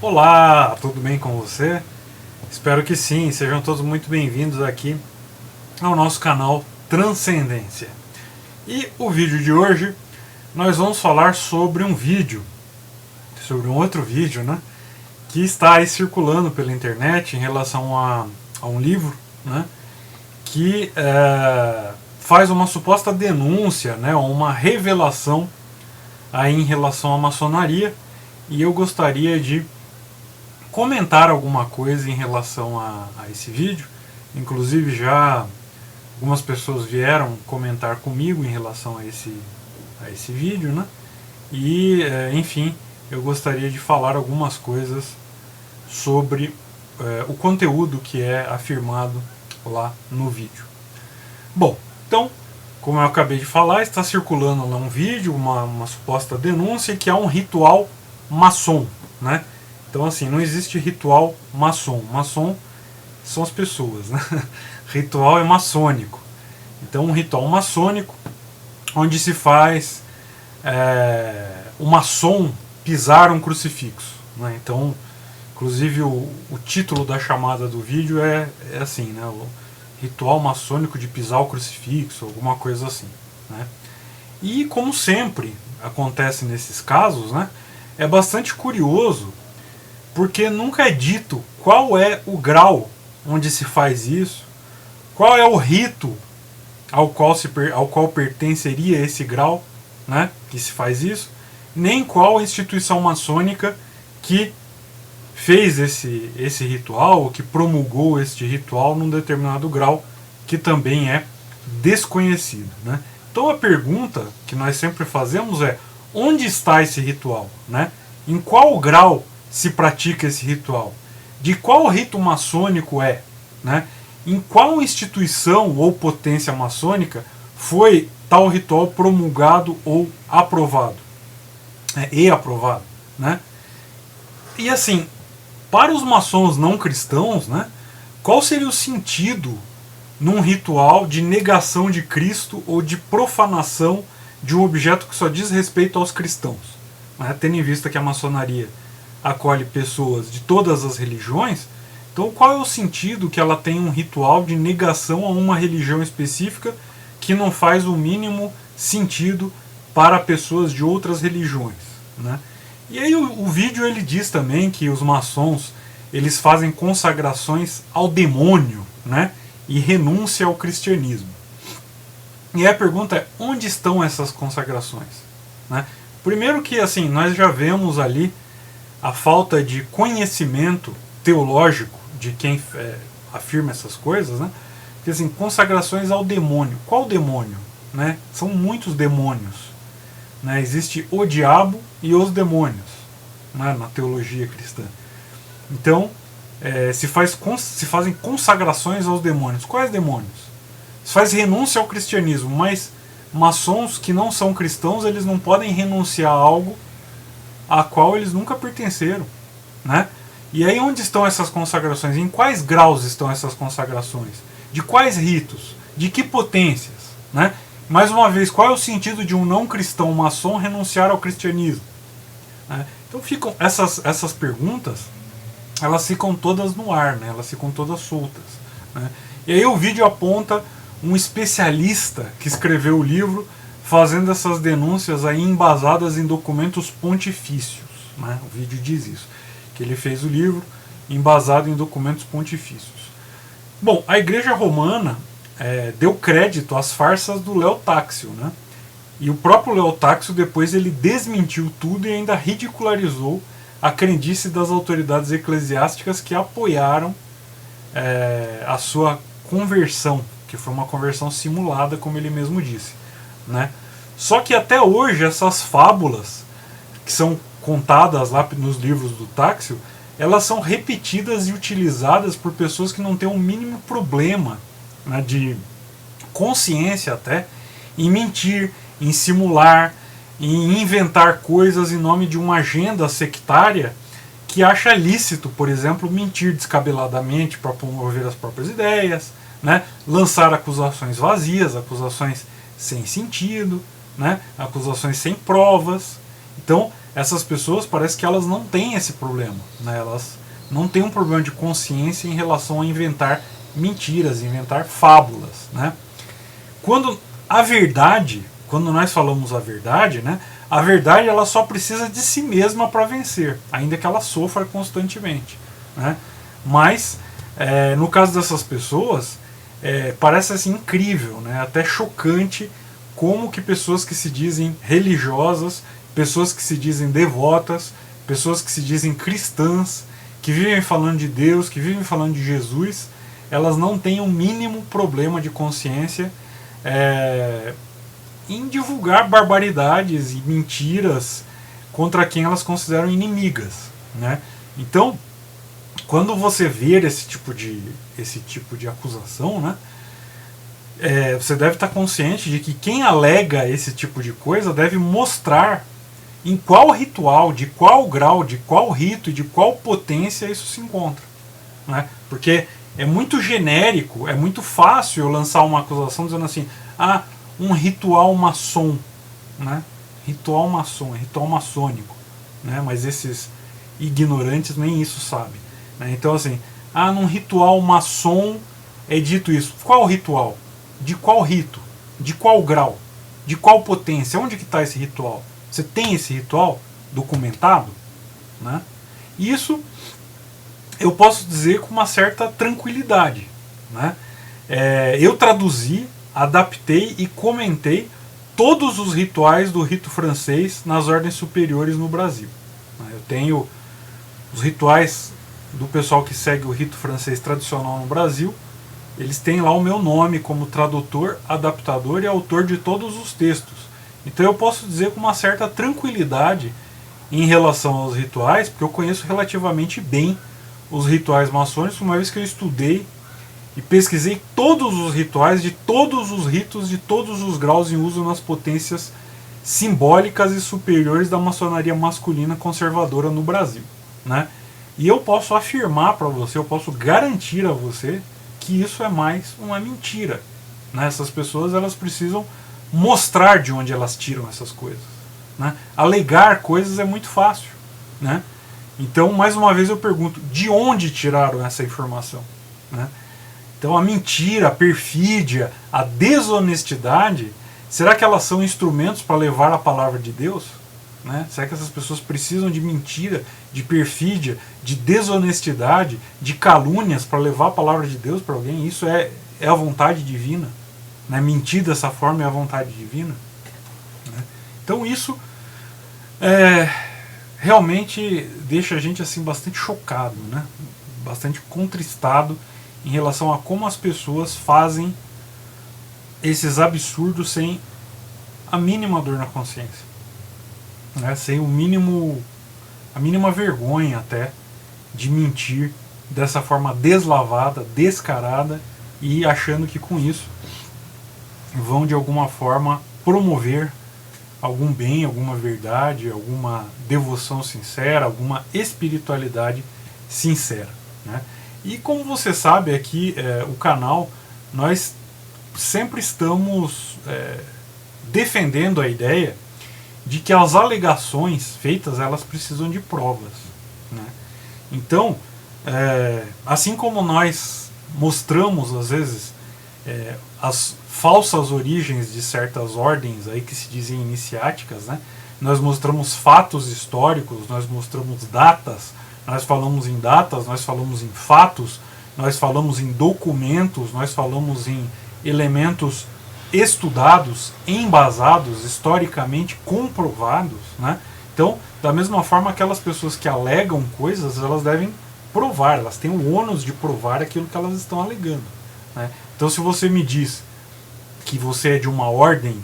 Olá, tudo bem com você? Espero que sim, sejam todos muito bem-vindos aqui ao nosso canal Transcendência. E o vídeo de hoje nós vamos falar sobre um outro vídeo, né? Que está aí circulando pela internet em relação a um livro, né? Que faz uma suposta denúncia, né? Uma revelação aí em relação à maçonaria, e eu gostaria de comentar alguma coisa em relação a esse vídeo. Inclusive já algumas pessoas vieram comentar comigo em relação a esse vídeo, né? E enfim, eu gostaria de falar algumas coisas sobre o conteúdo que é afirmado lá no vídeo. Bom, então, como eu acabei de falar, está circulando lá um vídeo, uma suposta denúncia que há um ritual maçom, né? Então, assim, não existe ritual maçom. Maçom são as pessoas, né? Ritual é maçônico. Então, um ritual maçônico onde se faz o maçom pisar um crucifixo, né? Então, inclusive, o título da chamada do vídeo é assim, né? O ritual maçônico de pisar o crucifixo, alguma coisa assim, né? E, como sempre acontece nesses casos, né? É bastante curioso, porque nunca é dito qual é o grau onde se faz isso, qual é o rito ao qual pertenceria esse grau, né, que se faz isso, nem qual a instituição maçônica que fez esse ritual, ou que promulgou este ritual num determinado grau, que também é desconhecido, né? Então a pergunta que nós sempre fazemos é: onde está esse ritual, né? Em qual grau se pratica esse ritual? De qual rito maçônico é? Né? Em qual instituição ou potência maçônica foi tal ritual promulgado ou aprovado? E aprovado, né? E assim, para os maçons não cristãos, né, qual seria o sentido num ritual de negação de Cristo ou de profanação de um objeto que só diz respeito aos cristãos? Né? Tendo em vista que a maçonaria acolhe pessoas de todas as religiões, então qual é o sentido que ela tem um ritual de negação a uma religião específica que não faz o mínimo sentido para pessoas de outras religiões, né? E aí o vídeo ele diz também que os maçons eles fazem consagrações ao demônio, né? E renúncia ao cristianismo. E aí a pergunta é: onde estão essas consagrações, né? Primeiro que assim, nós já vemos ali a falta de conhecimento teológico de quem afirma essas coisas, né? Porque assim, consagrações ao demônio. Qual demônio? Né? São muitos demônios. Né? Existe o diabo e os demônios, né? Na teologia cristã. Então, se fazem consagrações aos demônios. Quais demônios? Se faz renúncia ao cristianismo, mas maçons que não são cristãos, eles não podem renunciar a algo a qual eles nunca pertenceram, né? E aí onde estão essas consagrações? Em quais graus estão essas consagrações? De quais ritos? De que potências? Né? Mais uma vez, qual é o sentido de um não cristão maçom renunciar ao cristianismo? Né? Então ficam essas perguntas, elas ficam todas no ar, né? Elas ficam todas soltas, né? E aí o vídeo aponta um especialista que escreveu o livro fazendo essas denúncias aí embasadas em documentos pontifícios, né? O vídeo diz isso, que ele fez o livro embasado em documentos pontifícios. Bom, a Igreja Romana deu crédito às farsas do Leo Táxio, né? E o próprio Leo Táxio depois ele desmentiu tudo e ainda ridicularizou a crendice das autoridades eclesiásticas que apoiaram a sua conversão, que foi uma conversão simulada, como ele mesmo disse, né? Só que até hoje essas fábulas que são contadas lá nos livros do Táxio, elas são repetidas e utilizadas por pessoas que não têm o mínimo problema, né, de consciência até, em mentir, em simular, em inventar coisas em nome de uma agenda sectária que acha lícito, por exemplo, mentir descabeladamente para promover as próprias ideias, né, lançar acusações vazias, acusações sem sentido, né, acusações sem provas. Então, essas pessoas parece que elas não têm esse problema, né? Elas não têm um problema de consciência em relação a inventar mentiras, inventar fábulas, né? Quando nós falamos a verdade, né? A verdade ela só precisa de si mesma para vencer, ainda que ela sofra constantemente, né? Mas no caso dessas pessoas parece assim incrível, né? Até chocante como que pessoas que se dizem religiosas, pessoas que se dizem devotas, pessoas que se dizem cristãs, que vivem falando de Deus, que vivem falando de Jesus, elas não têm o mínimo problema de consciência em divulgar barbaridades e mentiras contra quem elas consideram inimigas, né? Então, quando você ver esse tipo de acusação, né, você deve estar consciente de que quem alega esse tipo de coisa deve mostrar em qual ritual, de qual grau, de qual rito e de qual potência isso se encontra, né? Porque é muito genérico, é muito fácil eu lançar uma acusação dizendo assim, um ritual maçom, né? Ritual maçom, ritual maçônico, né? Mas esses ignorantes nem isso sabem, né? Então assim, num ritual maçom é dito isso. Qual ritual? De qual rito? De qual grau? De qual potência? Onde que está esse ritual? Você tem esse ritual documentado, né? Isso eu posso dizer com uma certa tranquilidade, né? Eu traduzi, adaptei e comentei todos os rituais do rito francês nas ordens superiores no Brasil. Eu tenho os rituais do pessoal que segue o rito francês tradicional no Brasil. Eles têm lá o meu nome como tradutor, adaptador e autor de todos os textos. Então eu posso dizer com uma certa tranquilidade em relação aos rituais, porque eu conheço relativamente bem os rituais maçônicos, uma vez que eu estudei e pesquisei todos os rituais de todos os ritos de todos os graus em uso nas potências simbólicas e superiores da maçonaria masculina conservadora no Brasil, né? E eu posso afirmar para você, eu posso garantir a você que isso é mais uma mentira, né? Essas pessoas elas precisam mostrar de onde elas tiram essas coisas, né? Alegar coisas é muito fácil, né? Então, mais uma vez eu pergunto, de onde tiraram essa informação, né? Então a mentira, a perfídia, a desonestidade, será que elas são instrumentos para levar a palavra de Deus? Né? Será que essas pessoas precisam de mentira, de perfídia, de desonestidade, de calúnias para levar a palavra de Deus para alguém? Isso é a vontade divina? Né? Mentir dessa forma é a vontade divina? Né? Então isso realmente deixa a gente assim bastante chocado, né? Bastante contristado em relação a como as pessoas fazem esses absurdos sem a mínima dor na consciência, né? Sem a mínima vergonha até de mentir dessa forma deslavada, descarada, e achando que com isso vão de alguma forma promover algum bem, alguma verdade, alguma devoção sincera, alguma espiritualidade sincera, né? E como você sabe aqui, o canal, nós sempre estamos defendendo a ideia de que as alegações feitas, elas precisam de provas, né? Então, assim como nós mostramos às vezes as falsas origens de certas ordens aí que se dizem iniciáticas, né? Nós mostramos fatos históricos, nós mostramos datas, nós falamos em datas, nós falamos em fatos, nós falamos em documentos, nós falamos em elementos estudados, embasados, historicamente comprovados, né? Então, da mesma forma, aquelas pessoas que alegam coisas, elas devem provar, elas têm o ônus de provar aquilo que elas estão alegando, né? Então, se você me diz que você é de uma ordem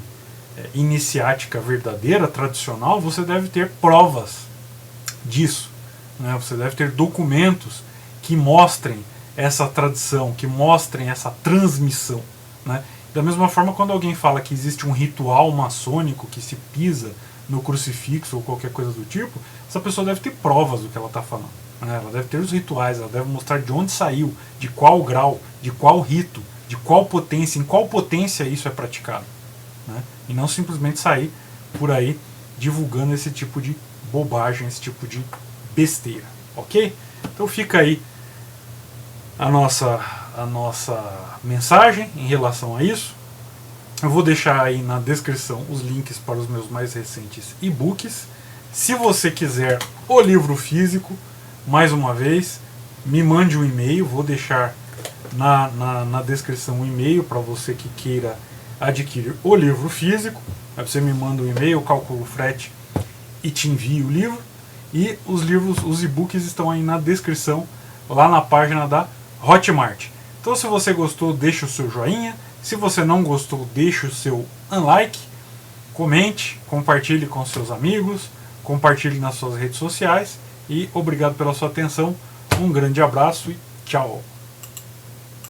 iniciática verdadeira, tradicional, você deve ter provas disso, né? Você deve ter documentos que mostrem essa tradição, que mostrem essa transmissão, né? Da mesma forma, quando alguém fala que existe um ritual maçônico que se pisa no crucifixo ou qualquer coisa do tipo, essa pessoa deve ter provas do que ela está falando, né? Ela deve ter os rituais, ela deve mostrar de onde saiu, de qual grau, de qual rito, de qual potência, em qual potência isso é praticado, né? E não simplesmente sair por aí divulgando esse tipo de bobagem, esse tipo de besteira, ok? Então fica aí a nossa mensagem em relação a isso. Eu vou deixar aí na descrição os links para os meus mais recentes e-books. Se você quiser o livro físico, mais uma vez, me mande um e-mail, vou deixar na descrição um e-mail para você que queira adquirir o livro físico. Aí você me manda um e-mail, eu calculo o frete e te envio o livro. E os e-books estão aí na descrição, lá na página da Hotmart. Então se você gostou, deixa o seu joinha. Se você não gostou, deixa o seu unlike. Comente, compartilhe com seus amigos, compartilhe nas suas redes sociais. E obrigado pela sua atenção. Um grande abraço e tchau!